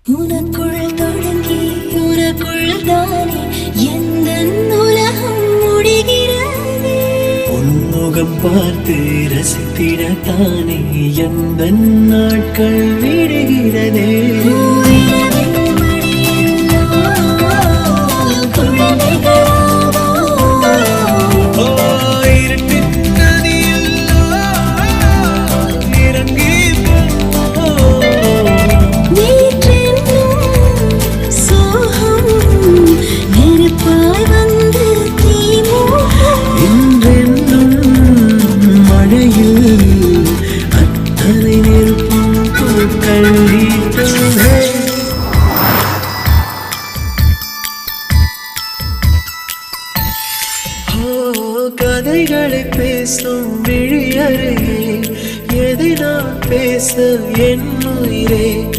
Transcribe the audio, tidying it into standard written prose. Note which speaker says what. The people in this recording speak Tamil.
Speaker 1: உனக்குள் தொடங்கி உனக்குள் தானே எந்தன் உலகம் முடிகிறது.
Speaker 2: உன்முகம் பார்த்து ரசித்திடத்தானே எந்தன் நாட்கள் விடுகிறதே. கதைகளை பேசும் விழியறையே எதை நான் பேச என் உயிரே.